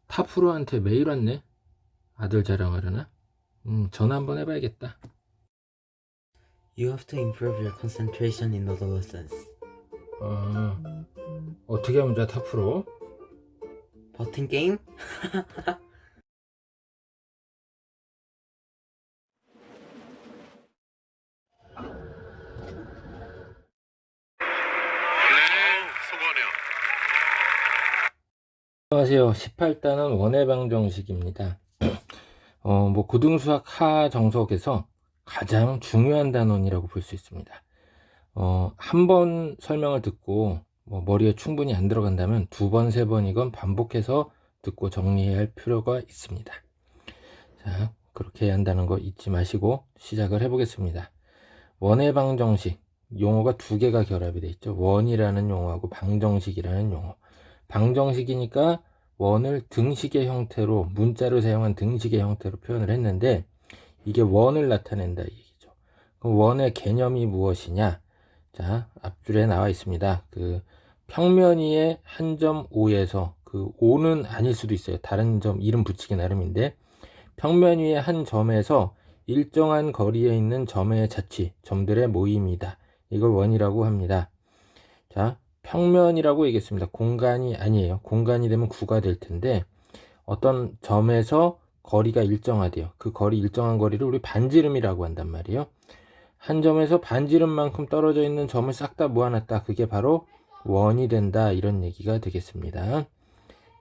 타프로한테 메일 왔네. 아들 자랑하려나? 전화 한번 해봐야겠다. You have to improve your concentration in adolescence. 어떻게 하면 좋아, 타프로? 버튼 게임? 수고하네요. 안녕하세요. 18단은 원해방정식입니다. 뭐 고등수학 하 정석에서 가장 중요한 단원이라고 볼 수 있습니다. 한 번 설명을 듣고 뭐 머리에 충분히 안 들어간다면 두 번, 세 번이건 반복해서 듣고 정리해야 할 필요가 있습니다. 자, 그렇게 해야 한다는 거 잊지 마시고 시작을 해보겠습니다. 원해방정식, 용어가 두 개가 결합이 되어 있죠. 원이라는 용어하고 방정식이라는 용어. 방정식이니까 원을 등식의 형태로, 문자를 사용한 등식의 형태로 표현을 했는데 이게 원을 나타낸다 이 얘기죠. 그럼 원의 개념이 무엇이냐? 자, 앞줄에 나와 있습니다. 그 평면 위에 한 점 O에서, 그 O는 아닐 수도 있어요. 다른 점 이름 붙이기 나름인데, 평면 위에 한 점에서 일정한 거리에 있는 점의 자취, 점들의 모임이다. 이걸 원이라고 합니다. 자, 평면이라고 얘기했습니다. 공간이 아니에요. 공간이 되면 구가 될 텐데 어떤 점에서 거리가 일정하대요. 그 거리, 일정한 거리를 우리 반지름이라고 한단 말이에요. 한 점에서 반지름만큼 떨어져 있는 점을 싹 다 모아놨다. 그게 바로 원이 된다. 이런 얘기가 되겠습니다.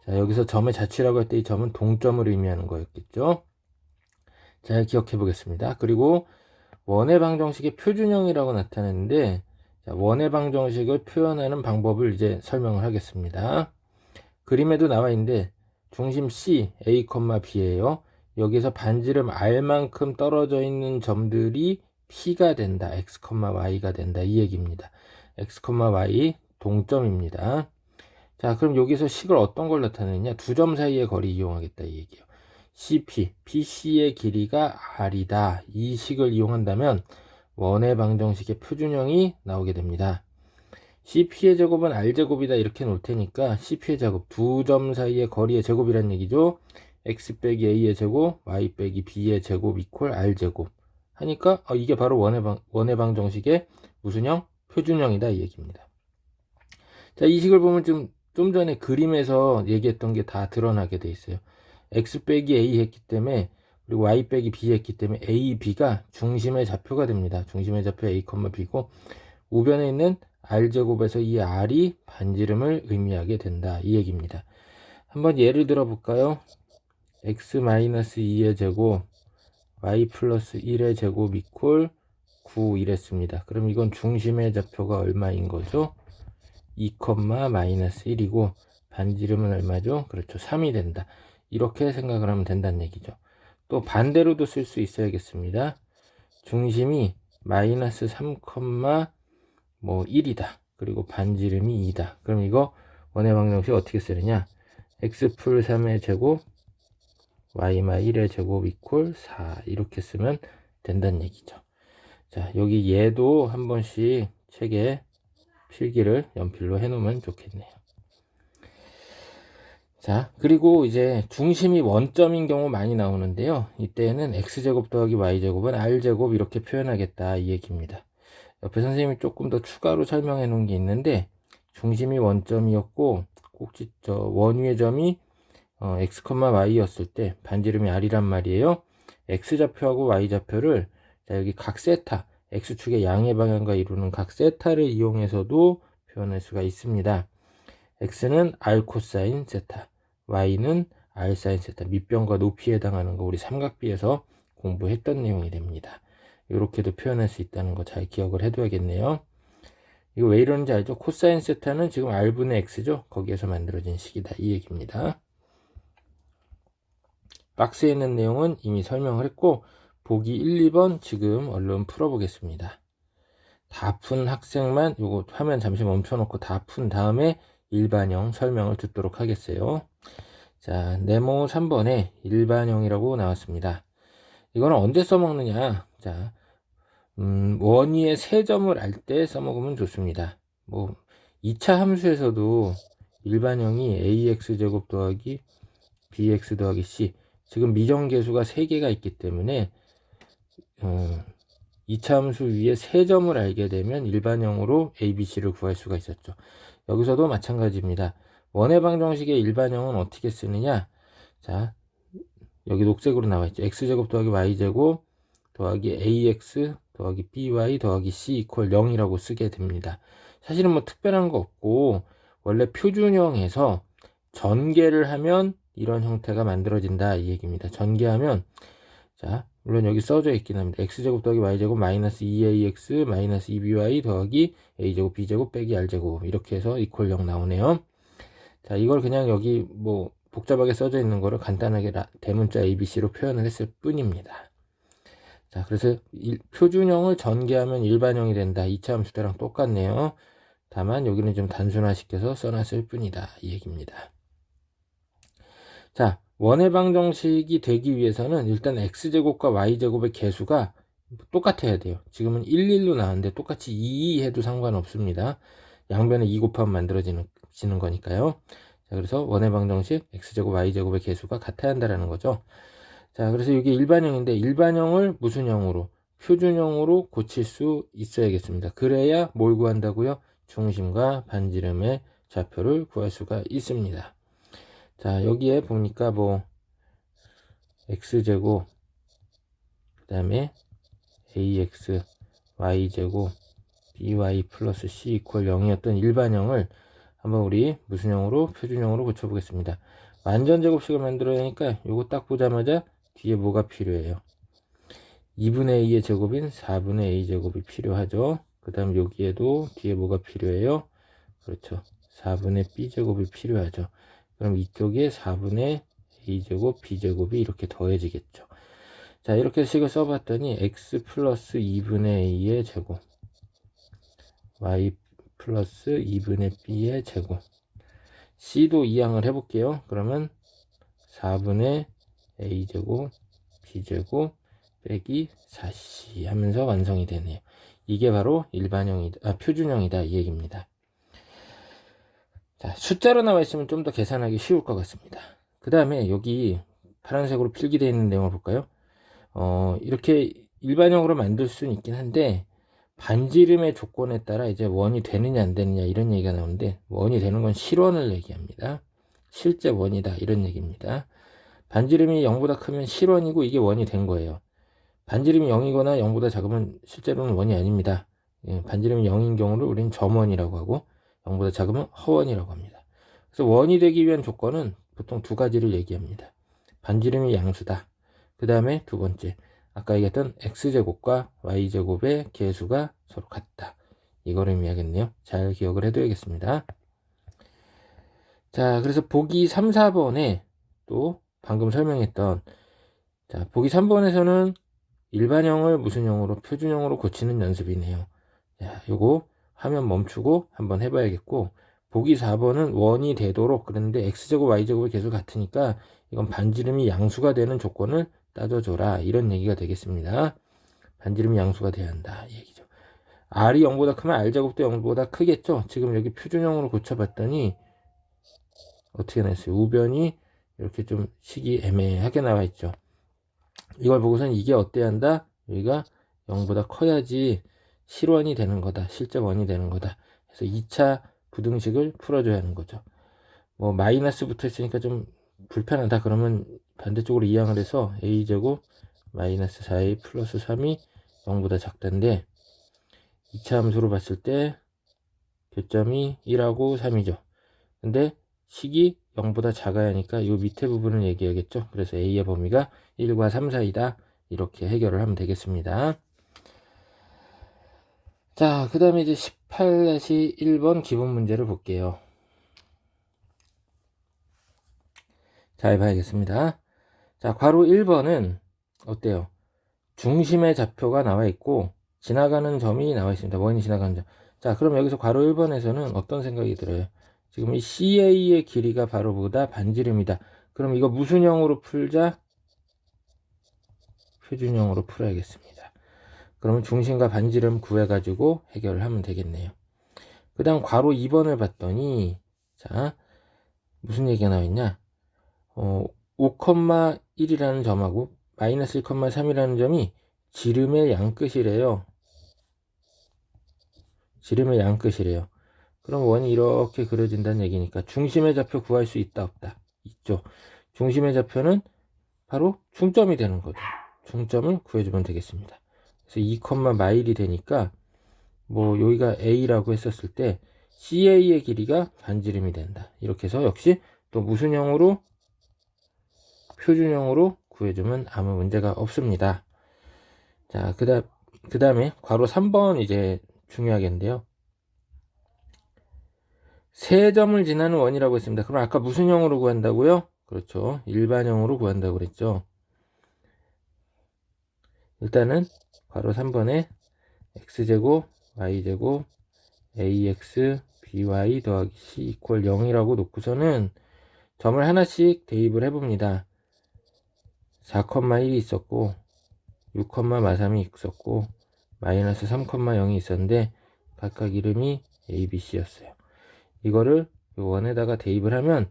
자, 여기서 점의 자취라고 할 때 이 점은 동점을 의미하는 거였겠죠. 잘 기억해 보겠습니다. 그리고 원의 방정식의 표준형이라고 나타내는데, 자, 원의 방정식을 표현하는 방법을 이제 설명을 하겠습니다. 그림에도 나와 있는데 중심 C, A, B예요. 여기서 반지름 R만큼 떨어져 있는 점들이 P가 된다. X, Y가 된다. 이 얘기입니다. X, Y 동점입니다. 자, 그럼 여기서 식을 어떤 걸 나타내느냐? 두 점 사이의 거리 이용하겠다 이 얘기예요. CP, PC의 길이가 R이다. 이 식을 이용한다면 원의 방정식의 표준형이 나오게 됩니다. CP의 제곱은 R제곱이다 이렇게 놓을 테니까 CP의 제곱, 두 점 사이의 거리의 제곱이란 얘기죠. X 빼기 A의 제곱, Y 빼기 B의 제곱 이퀄 R제곱 하니까 이게 바로 원의 방정식의 무슨 형? 표준형이다 이 얘기입니다. 자, 이 식을 보면 좀 전에 그림에서 얘기했던 게 다 드러나게 돼 있어요. X 빼기 A 했기 때문에, 그리고 Y 빼기 B 했기 때문에 A, B가 중심의 좌표가 됩니다. 중심의 좌표 A, B고 우변에 있는 R제곱에서 이 R이 반지름을 의미하게 된다. 이 얘기입니다. 한번 예를 들어 볼까요? X-2의 제곱, Y 플러스 1의 제곱 이퀄 9 이랬습니다. 그럼 이건 중심의 좌표가 얼마인 거죠? 2, 마이너스 1이고 반지름은 얼마죠? 그렇죠. 3이 된다. 이렇게 생각을 하면 된다는 얘기죠. 또 반대로도 쓸 수 있어야겠습니다. 중심이 마이너스 3, 1이다. 그리고 반지름이 2다. 그럼 이거 원의 방정식 어떻게 쓰느냐? x 풀 3의 제곱 y 마 1의 제곱 이퀄 4 이렇게 쓰면 된다는 얘기죠. 자, 여기 얘도 한 번씩 책에 필기를 연필로 해놓으면 좋겠네요. 자, 그리고 이제 중심이 원점인 경우 많이 나오는데요. 이때는 x제곱 더하기 y제곱은 r제곱 이렇게 표현하겠다 이 얘기입니다. 옆에 선생님이 조금 더 추가로 설명해 놓은 게 있는데, 중심이 원점이었고 꼭지 원위의 점이 x, y였을 때 반지름이 r이란 말이에요. x좌표하고 y좌표를 자, 여기 각 세타, x축의 양의 방향과 이루는 각 세타를 이용해서도 표현할 수가 있습니다. x는 r 코사인 세타, y는 r 사인 세타, 밑변과 높이에 해당하는 거 우리 삼각비에서 공부했던 내용이 됩니다. 이렇게도 표현할 수 있다는 거 잘 기억을 해둬야겠네요. 이거 왜 이러는지 알죠? 코사인 세타는 지금 r분의 x죠. 거기에서 만들어진 식이다 이 얘기입니다. 박스에 있는 내용은 이미 설명을 했고 보기 1, 2번 지금 얼른 풀어보겠습니다. 다 푼 학생만 요거 화면 잠시 멈춰놓고 다 푼 다음에 일반형 설명을 듣도록 하겠어요. 자, 네모 3번에 일반형이라고 나왔습니다. 이거는 언제 써먹느냐? 자, 원위의 세 점을 알 때 써먹으면 좋습니다. 뭐 2차 함수에서도 일반형이 ax제곱 더하기 bx 더하기 c. 지금 미정계수가 3개가 있기 때문에 이차함수 위에 3점을 알게 되면 일반형으로 a, b, c를 구할 수가 있었죠. 여기서도 마찬가지입니다. 원의 방정식의 일반형은 어떻게 쓰느냐? 자, 여기 녹색으로 나와 있죠. x제곱 더하기 y제곱 더하기 ax 더하기 by 더하기 c 이퀄 0이라고 쓰게 됩니다. 사실은 뭐 특별한 거 없고 원래 표준형에서 전개를 하면 이런 형태가 만들어진다 이 얘기입니다. 전개하면 자 물론 여기 써져 있긴 합니다. x제곱 더하기 y제곱 마이너스 2ax 마이너스 2by 더하기 a제곱 b제곱 빼기 r제곱 이렇게 해서 이퀄 0 나오네요. 자 이걸 그냥 여기 뭐 복잡하게 써져 있는 거를 간단하게 대문자 abc로 표현을 했을 뿐입니다. 자 그래서 표준형을 전개하면 일반형이 된다. 2차 함수대랑 똑같네요. 다만 여기는 좀 단순화시켜서 써놨을 뿐이다 이 얘기입니다. 자 원의 방정식이 되기 위해서는 일단 x제곱과 y제곱의 개수가 똑같아야 돼요. 지금은 1, 1로 나왔는데 똑같이 2 해도 상관없습니다. 양변에 2 곱하면 만들어지는 거니까요. 자 그래서 원의 방정식 x제곱 y제곱의 개수가 같아야 한다는 거죠. 자 그래서 이게 일반형인데 일반형을 무슨 형으로? 표준형으로 고칠 수 있어야겠습니다. 그래야 뭘 구한다고요? 중심과 반지름의 좌표를 구할 수가 있습니다. 자 여기에 보니까 뭐 x제곱 그 다음에 ax y제곱 by 플러스 c 이퀄 0이었던 일반형을 한번 우리 무슨 형으로? 표준형으로 고쳐보겠습니다. 완전제곱식을 만들어내니까 요거 딱 보자마자 뒤에 뭐가 필요해요? 2분의 2의 제곱인 4분의 a 제곱이 필요하죠. 그 다음 여기에도 뒤에 뭐가 필요해요? 그렇죠. 4분의 b 제곱이 필요하죠. 그럼 이쪽에 4분의 a제곱 b제곱이 이렇게 더해지겠죠. 자 이렇게 식을 써봤더니 x 플러스 2분의 a의 제곱 y 플러스 2분의 b의 제곱 c도 이항을 해볼게요. 그러면 4분의 a제곱 b제곱 빼기 4c 하면서 완성이 되네요. 이게 바로 일반형이다, 표준형이다 이 얘기입니다. 자, 숫자로 나와 있으면 좀 더 계산하기 쉬울 것 같습니다. 그 다음에 여기 파란색으로 필기되어 있는 내용을 볼까요? 이렇게 일반형으로 만들 수는 있긴 한데 반지름의 조건에 따라 이제 원이 되느냐 안 되느냐 이런 얘기가 나오는데 원이 되는 건 실원을 얘기합니다. 실제 원이다 이런 얘기입니다. 반지름이 0보다 크면 실원이고 이게 원이 된 거예요. 반지름이 0이거나 0보다 작으면 실제로는 원이 아닙니다. 반지름이 0인 경우를 우리는 점원이라고 하고 0보다 작으면 허원이라고 합니다. 그래서 원이 되기 위한 조건은 보통 두 가지를 얘기합니다. 반지름이 양수다. 그 다음에 두 번째 아까 얘기했던 x제곱과 y제곱의 개수가 서로 같다. 이걸 의미하겠네요. 잘 기억을 해둬야겠습니다. 자 그래서 보기 3, 4번에 또 방금 설명했던 자 보기 3번에서는 일반형을 무슨 형으로? 표준형으로 고치는 연습이네요. 자 요거 화면 멈추고 한번 해봐야겠고 보기 4번은 원이 되도록 그런데 x제곱 y제곱의 개수 같으니까 이건 반지름이 양수가 되는 조건을 따져줘라 이런 얘기가 되겠습니다. 반지름이 양수가 돼야 한다 이 얘기죠. r이 0보다 크면 r제곱도 0보다 크겠죠. 지금 여기 표준형으로 고쳐봤더니 어떻게 나왔어요? 우변이 이렇게 좀 식이 애매하게 나와 있죠. 이걸 보고선 이게 어때야 한다? 여기가 0보다 커야지 실원이 되는 거다. 실제 원이 되는 거다. 그래서 2차 부등식을 풀어줘야 하는 거죠. 뭐 마이너스 붙어 있으니까 좀 불편하다. 그러면 반대쪽으로 이항을 해서 a제곱 마이너스 4a 플러스 3이 0보다 작다인데 2차 함수로 봤을 때 교점이 1하고 3이죠. 근데 식이 0보다 작아야 하니까 이 밑에 부분을 얘기하겠죠. 그래서 a의 범위가 1과 3 사이다. 이렇게 해결을 하면 되겠습니다. 자, 그 다음에 이제 18-1번 기본 문제를 볼게요. 잘 봐야겠습니다. 자, 괄호 1번은 어때요? 중심의 좌표가 나와 있고 지나가는 점이 나와 있습니다. 원이 지나가는 점. 자, 그럼 여기서 괄호 1번에서는 어떤 생각이 들어요? 지금 이 CA의 길이가 바로 뭐다? 반지름이다. 그럼 이거 무슨 형으로 풀자? 표준형으로 풀어야겠습니다. 그러면 중심과 반지름 구해가지고 해결을 하면 되겠네요. 그 다음 괄호 2번을 봤더니 자 무슨 얘기가 나와있냐? 5,1이라는 점하고 마이너스 1,3이라는 점이 지름의 양끝이래요. 지름의 양끝이래요. 그럼 원이 이렇게 그려진다는 얘기니까 중심의 좌표 구할 수 있다 없다? 있죠. 중심의 좌표는 바로 중점이 되는 거죠. 중점을 구해주면 되겠습니다. 그래서 2, 마일이 되니까 뭐 여기가 A라고 했었을 때 CA의 길이가 반지름이 된다. 이렇게 해서 역시 또 무슨 형으로? 표준형으로 구해주면 아무 문제가 없습니다. 자, 그 다음에 괄호 3번 이제 중요하겠는데요. 세 점을 지나는 원이라고 했습니다. 그럼 아까 무슨 형으로 구한다고요? 그렇죠. 일반형으로 구한다고 그랬죠. 일단은 괄호 3번에 x제곱 y제곱 ax by 더하기 c 이퀄 0이라고 놓고서는 점을 하나씩 대입을 해봅니다. 4,1이 있었고 6,3이 있었고 마이너스 3,0이 있었는데 각각 이름이 a, b, c였어요. 이거를 원에다가 대입을 하면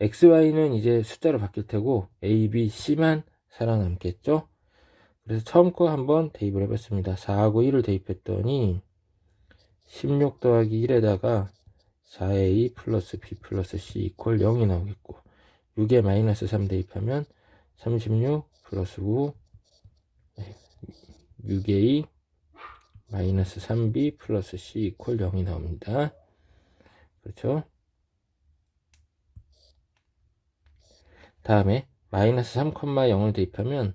xy는 이제 숫자로 바뀔 테고 a, b, c만 살아남겠죠. 그래서 처음 거 한번 대입을 해봤습니다. 4하고 1을 대입했더니 16 더하기 1에다가 4a 플러스 b 플러스 c 이퀄 0이 나오겠고 6에 마이너스 3 대입하면 36 플러스 9 6a 마이너스 3b 플러스 c 이퀄 0이 나옵니다. 그렇죠? 다음에 마이너스 3,0을 대입하면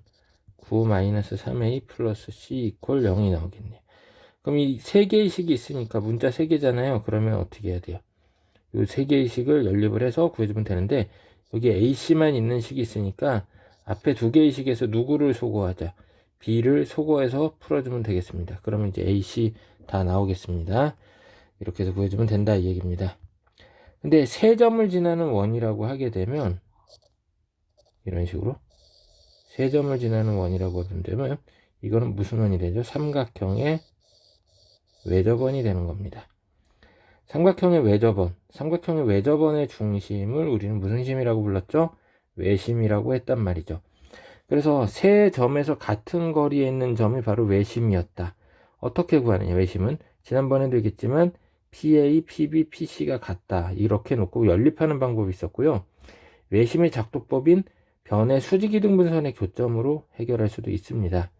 9 마이너스 3a 플러스 c 이퀄 0이 나오겠네요. 그럼 이 세 개의 식이 있으니까 문자 세 개잖아요. 그러면 어떻게 해야 돼요? 이 세 개의 식을 연립을 해서 구해주면 되는데 여기 ac만 있는 식이 있으니까 앞에 두 개의 식에서 누구를 소거하자? b를 소거해서 풀어주면 되겠습니다. 그러면 이제 ac 다 나오겠습니다. 이렇게 해서 구해주면 된다 이 얘기입니다. 근데 세 점을 지나는 원이라고 하게 되면 이런 식으로 세 점을 지나는 원이라고 하면 이거는 무슨 원이 되죠? 삼각형의 외접원이 되는 겁니다. 삼각형의 외접원의 중심을 우리는 무슨 심이라고 불렀죠? 외심이라고 했단 말이죠. 그래서 세 점에서 같은 거리에 있는 점이 바로 외심이었다. 어떻게 구하느냐? 외심은 지난번에도 얘기했지만 PA, PB, PC가 같다. 이렇게 놓고 연립하는 방법이 있었고요. 외심의 작도법인 변의 수직이등분선의 교점으로 해결할 수도 있습니다.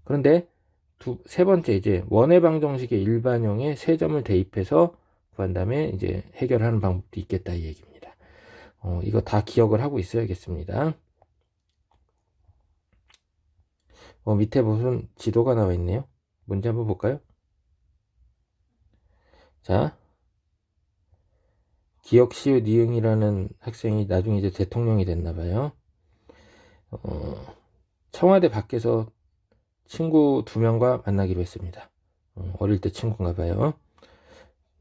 그런데 세 번째 이제 원의 방정식의 일반형에 세 점을 대입해서 구한 다음에 이제 해결하는 방법도 있겠다 이 얘기입니다. 이거 다 기억을 하고 있어야겠습니다. 밑에 무슨 지도가 나와 있네요. 문제 한번 볼까요? 자, 기역시우 니응이라는 학생이 나중에 이제 대통령이 됐나 봐요. 청와대 밖에서 친구 2명과 만나기로 했습니다. 어릴 때 친구인가 봐요.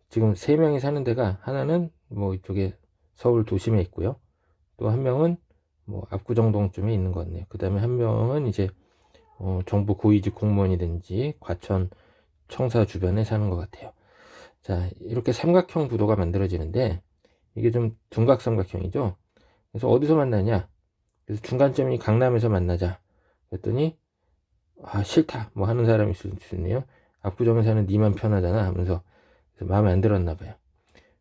지금 3명이 사는 데가 하나는 뭐 이쪽에 서울 도심에 있고요. 또 한 명은 뭐 압구정동쯤에 있는 것 같네요. 그 다음에 한 명은 이제 정부 고위직 공무원이든지 과천 청사 주변에 사는 것 같아요. 자, 이렇게 삼각형 구도가 만들어지는데 이게 좀 둔각삼각형이죠. 그래서 어디서 만나냐? 그래서 중간점이 강남에서 만나자. 그랬더니 싫다 뭐 하는 사람이 있을 수 있네요. 압구정에 사는 니만 편하잖아 하면서 그래서 마음에 안 들었나 봐요.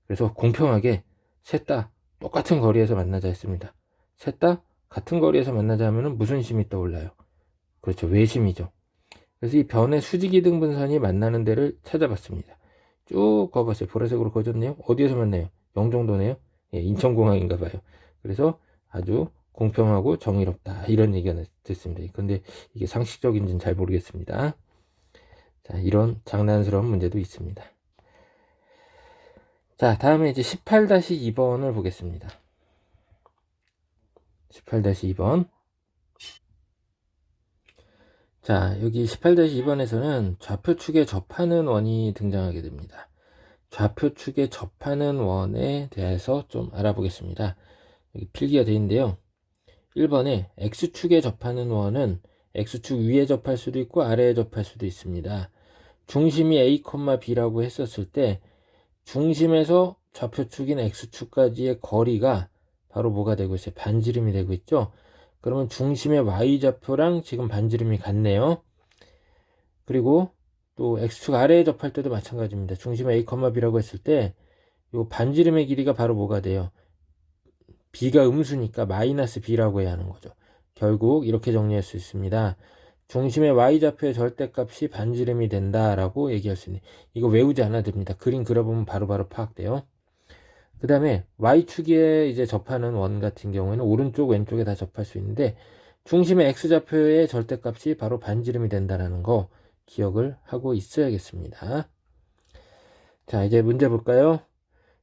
그래서 공평하게 셋 다 똑같은 거리에서 만나자 했습니다. 셋 다 같은 거리에서 만나자 하면은 무슨 심이 떠올라요? 그렇죠, 외심이죠. 그래서 이 변의 수직이등분선이 만나는 데를 찾아봤습니다. 쭉 거봤어요. 보라색으로 그어졌네요. 어디에서 만나요? 영종도네요. 예, 인천공항인가 봐요. 그래서 아주 공평하고 정의롭다 이런 얘기가 됐습니다. 근데 이게 상식적인지는 잘 모르겠습니다. 자, 이런 장난스러운 문제도 있습니다. 자, 다음에 이제 18-2번을 보겠습니다. 18-2번. 자, 여기 18-2번에서는 좌표축에 접하는 원이 등장하게 됩니다. 좌표축에 접하는 원에 대해서 좀 알아보겠습니다. 여기 필기가 되어 있는데요. 1번에 X축에 접하는 원은 X축 위에 접할 수도 있고 아래에 접할 수도 있습니다. 중심이 A, B라고 했었을 때 중심에서 좌표축인 X축까지의 거리가 바로 뭐가 되고 있어요? 반지름이 되고 있죠. 그러면 중심의 y좌표랑 지금 반지름이 같네요. 그리고 또 x축 아래에 접할 때도 마찬가지입니다. 중심의 a, b라고 했을 때 요 반지름의 길이가 바로 뭐가 돼요? b가 음수니까 마이너스 b라고 해야 하는 거죠. 결국 이렇게 정리할 수 있습니다. 중심의 y좌표의 절대값이 반지름이 된다라고 얘기할 수 있네. 이거 외우지 않아도 됩니다. 그림 그려보면 바로바로 파악돼요. 그 다음에 y축에 이제 접하는 원 같은 경우에는 오른쪽 왼쪽에 다 접할 수 있는데 중심의 x좌표의 절대값이 바로 반지름이 된다라는 거 기억을 하고 있어야겠습니다. 자, 이제 문제 볼까요?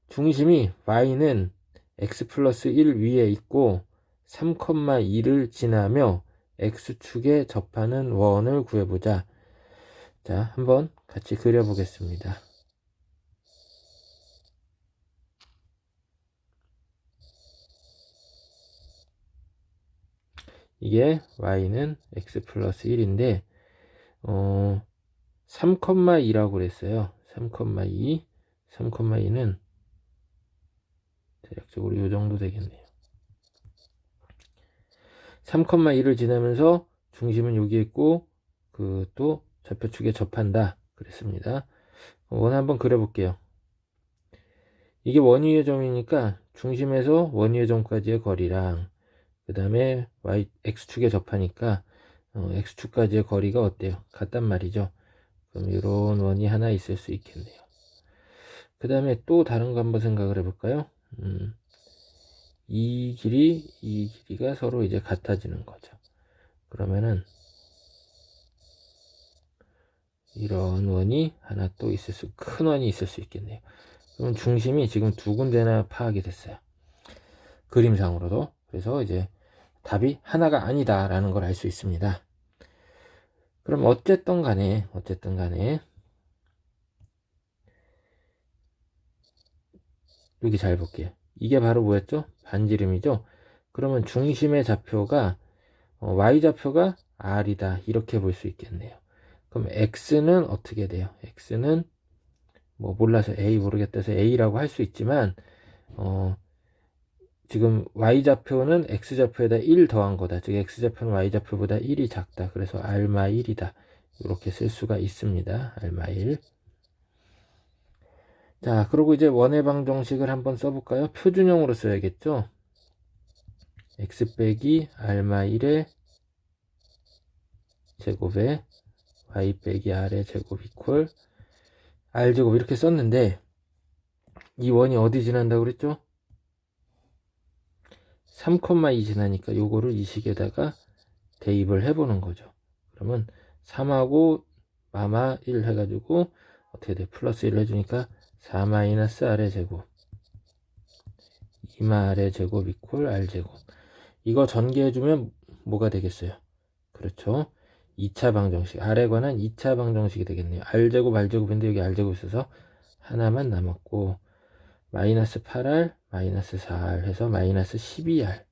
중심이 y는 x 플러스 1 위에 있고 3,2를 지나며 x축에 접하는 원을 구해보자. 자, 한번 같이 그려보겠습니다. 이게 y는 x 플러스 1인데 3,2라고 그랬어요. 3,2 3,2는 대략적으로 이 정도 되겠네요. 3,2를 지나면서 중심은 여기 있고 그 또 좌표축에 접한다 그랬습니다. 원 한번 그려볼게요. 이게 원위의 점이니까 중심에서 원위의 점까지의 거리랑 그 다음에 x축에 접하니까 x축까지의 거리가 어때요? 같단 말이죠. 그럼 이런 원이 하나 있을 수 있겠네요. 그 다음에 또 다른 거 한번 생각을 해볼까요? 이 길이가 서로 이제 같아지는 거죠. 그러면은 이런 원이 하나 또 큰 원이 있을 수 있겠네요. 그럼 중심이 지금 두 군데나 파악이 됐어요. 그림상으로도. 그래서 이제 답이 하나가 아니다라는 걸 알 수 있습니다. 그럼 어쨌든 간에 여기 잘 볼게요. 이게 바로 뭐였죠? 반지름이죠? 그러면 중심의 좌표가 y좌표가 r이다 이렇게 볼 수 있겠네요. 그럼 x는 어떻게 돼요? x는 뭐 몰라서 a 모르겠다 해서 a라고 할 수 있지만 지금 y좌표는 x좌표에다 1 더한 거다. 즉 x좌표는 y좌표보다 1이 작다. 그래서 r-1이다. 이렇게 쓸 수가 있습니다. r-1. 자, 그리고 이제 원해방 정식을 한번 써볼까요? 표준형으로 써야겠죠? x 빼기 r-1의 제곱에 y 빼기 r의 제곱 이퀄 r제곱 이렇게 썼는데 이 원이 어디 지난다고 그랬죠? 3,2 지나니까 요거를 이 식에다가 대입을 해보는 거죠. 그러면 3하고 마마 1 해가지고 어떻게 돼? 플러스 1 해주니까 4 마이너스 r의 제곱 2마 r의 제곱 이퀄 r제곱. 이거 전개해주면 뭐가 되겠어요? 그렇죠. 2차 방정식, r에 관한 2차 방정식이 되겠네요. r제곱 r제곱인데 여기 r제곱 있어서 하나만 남았고 마이너스 8r 마이너스 4r 해서 마이너스 12r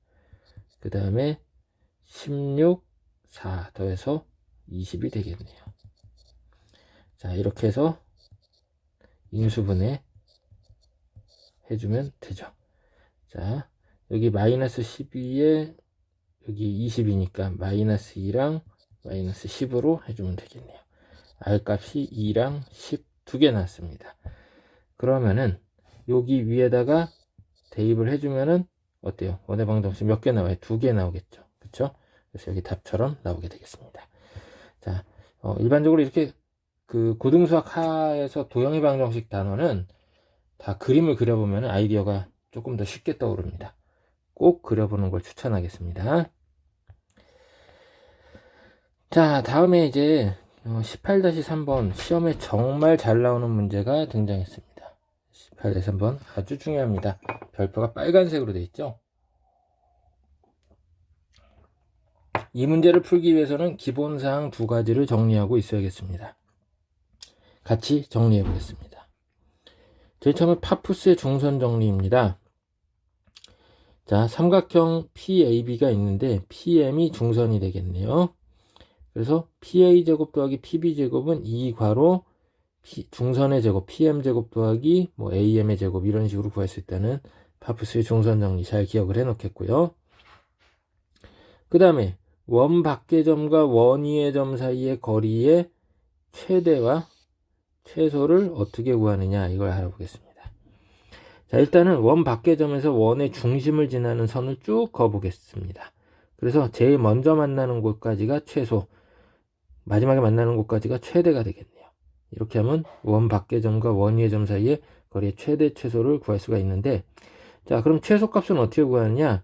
그 다음에 16 4 더해서 20이 되겠네요. 자, 이렇게 해서 인수분해 해주면 되죠. 자, 여기 마이너스 12에 여기 20이니까 마이너스 2랑 마이너스 10으로 해주면 되겠네요. r 값이 2랑 10 두 개 나왔습니다. 그러면은 여기 위에다가 대입을 해주면은 어때요? 원해방정식 몇 개 나와요? 2개 나오겠죠. 그쵸? 그래서 여기 답처럼 나오게 되겠습니다. 자, 일반적으로 이렇게 그 고등수학 하에서 도형의 방정식 단원은 다 그림을 그려보면 아이디어가 조금 더 쉽게 떠오릅니다. 꼭 그려보는 걸 추천하겠습니다. 자, 다음에 이제 18-3번 시험에 정말 잘 나오는 문제가 등장했습니다. 18-3번 아주 중요합니다. 별표가 빨간색으로 되어 있죠. 이 문제를 풀기 위해서는 기본사항 두 가지를 정리하고 있어야겠습니다. 같이 정리해 보겠습니다. 제일 처음에 파푸스의 중선 정리입니다. 자, 삼각형 PAB가 있는데 PM이 중선이 되겠네요. 그래서 PA제곱 더하기 PB제곱은 2괄호 중선의 제곱 PM제곱 더하기 뭐 AM의 제곱 이런 식으로 구할 수 있다는 파푸스의 중선 정리 잘 기억을 해 놓겠고요. 그 다음에 원 밖의 점과 원 위의 점 사이의 거리의 최대와 최소를 어떻게 구하느냐 이걸 알아보겠습니다. 자, 일단은 원 밖의 점에서 원의 중심을 지나는 선을 쭉 그어보겠습니다. 그래서 제일 먼저 만나는 곳까지가 최소, 마지막에 만나는 곳까지가 최대가 되겠네요. 이렇게 하면 원 밖의 점과 원 위의 점 사이의 거리의 최대 최소를 구할 수가 있는데, 자, 그럼 최소값은 어떻게 구하느냐?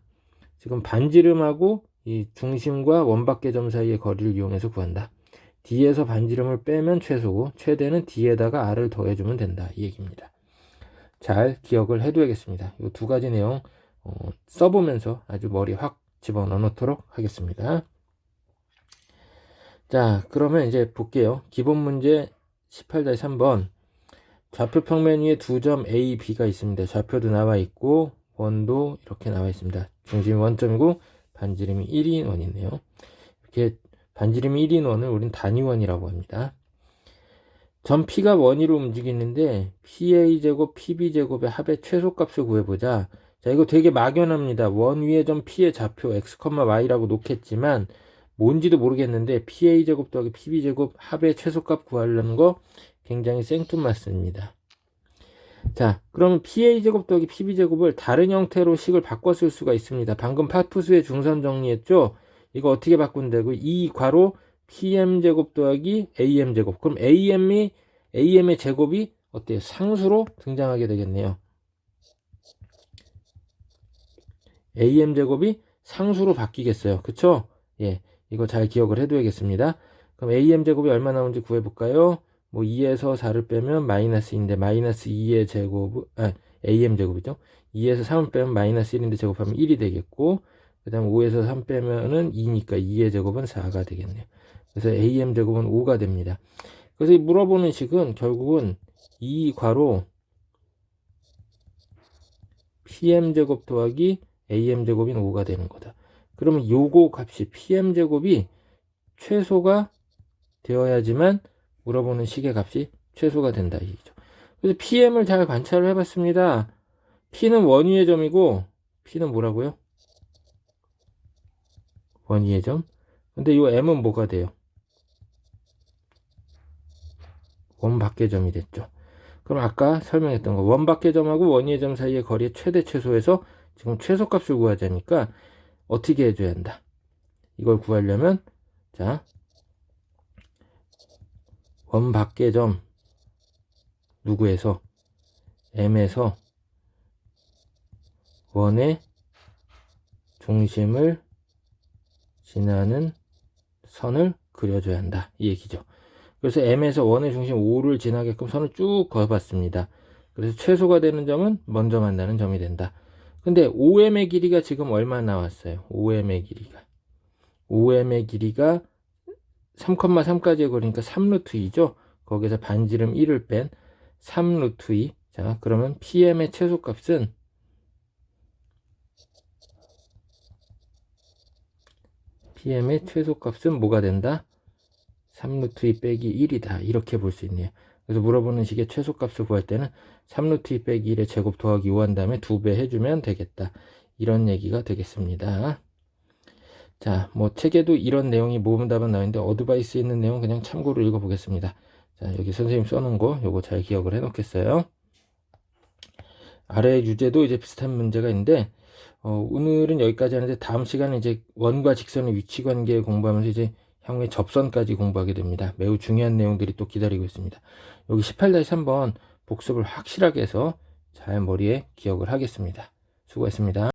지금 반지름하고 이 중심과 원 밖의 점 사이의 거리를 이용해서 구한다. D에서 반지름을 빼면 최소고 최대는 D에다가 R을 더해주면 된다, 이 얘기입니다. 잘 기억을 해둬야겠습니다. 이 두 가지 내용 써보면서 아주 머리 확 집어넣어 놓도록 하겠습니다. 자, 그러면 이제 볼게요. 기본 문제 18-3번. 좌표 평면 위에 두 점 A, B가 있습니다. 좌표도 나와 있고 원도 이렇게 나와 있습니다. 중심이 원점이고 반지름이 1인 원이네요. 이렇게 반지름이 1인 원을 우린 단위원이라고 합니다. 점 P가 원위로 움직이는데 PA제곱, PB제곱의 합의 최소값을 구해보자. 자, 이거 되게 막연합니다. 원 위에 점 P의 좌표 x, y라고 놓겠지만 뭔지도 모르겠는데 PA제곱 더하기 PB제곱 합의 최소값 구하려는 거 굉장히 생뚱맞습니다. 자, 그러면 PA제곱 더하기 PB제곱을 다른 형태로 식을 바꿔 쓸 수가 있습니다. 방금 파푸스의 중선 정리했죠? 이거 어떻게 바꾼다고? 이 괄호 PM제곱 더하기 AM제곱. 그럼 AM의 제곱이 어때요? 상수로 등장하게 되겠네요. AM제곱이 상수로 바뀌겠어요. 그쵸? 예, 이거 잘 기억을 해둬야겠습니다. 그럼 AM제곱이 얼마 나오는지 구해볼까요? 뭐 2에서 4를 빼면 마이너스인데 마이너스 2의 제곱, AM제곱이죠. 2에서 3을 빼면 마이너스 1인데 제곱하면 1이 되겠고, 그 다음 5에서 3 빼면은 2니까 2의 제곱은 4가 되겠네요. 그래서 AM제곱은 5가 됩니다. 그래서 이 물어보는 식은 결국은 2 괄호 PM제곱 더하기 AM제곱인 5가 되는 거다. 그러면 요거 값이 PM제곱이 최소가 되어야지만 물어보는 식의 값이 최소가 된다, 이죠. 그래서 PM을 잘 관찰을 해봤습니다. P는 원위의 점이고, P는 뭐라고요? 원위의 점. 근데 이 M은 뭐가 돼요? 원 밖의 점이 됐죠. 그럼 아까 설명했던 거, 원 밖의 점하고 원위의 점 사이의 거리의 최대 최소에서 지금 최소값을 구하자니까 어떻게 해줘야 한다. 이걸 구하려면, 자, 원 밖의 점 누구에서? M에서 원의 중심을 지나는 선을 그려줘야 한다, 이 얘기죠. 그래서 M에서 원의 중심 5를 지나게끔 선을 쭉 그어봤습니다. 그래서 최소가 되는 점은 먼저 만나는 점이 된다. 근데 OM의 길이가 지금 얼마 나왔어요? OM의 길이가 3,3까지의 거리니까 3루트 2죠. 거기서 반지름 1을 뺀 3루트 2. 자, 그러면 PM의 최소값은 뭐가 된다? 3루트 2 빼기 1이다. 이렇게 볼 수 있네요. 그래서 물어보는 식의 최소값을 구할 때는 3루트 2 빼기 1의 제곱 더하기 5 한 다음에 2배 해주면 되겠다. 이런 얘기가 되겠습니다. 자, 뭐 책에도 이런 내용이 모범 답안 나오는데 어드바이스에 있는 내용 그냥 참고로 읽어보겠습니다. 자, 여기 선생님 써놓은 거 요거 잘 기억을 해놓겠어요. 아래 유제도 이제 비슷한 문제가 있는데 오늘은 여기까지 하는데 다음 시간에 이제 원과 직선의 위치 관계 공부하면서 이제 향후에 접선까지 공부하게 됩니다. 매우 중요한 내용들이 또 기다리고 있습니다. 여기 18-3번 복습을 확실하게 해서 잘 머리에 기억을 하겠습니다. 수고했습니다.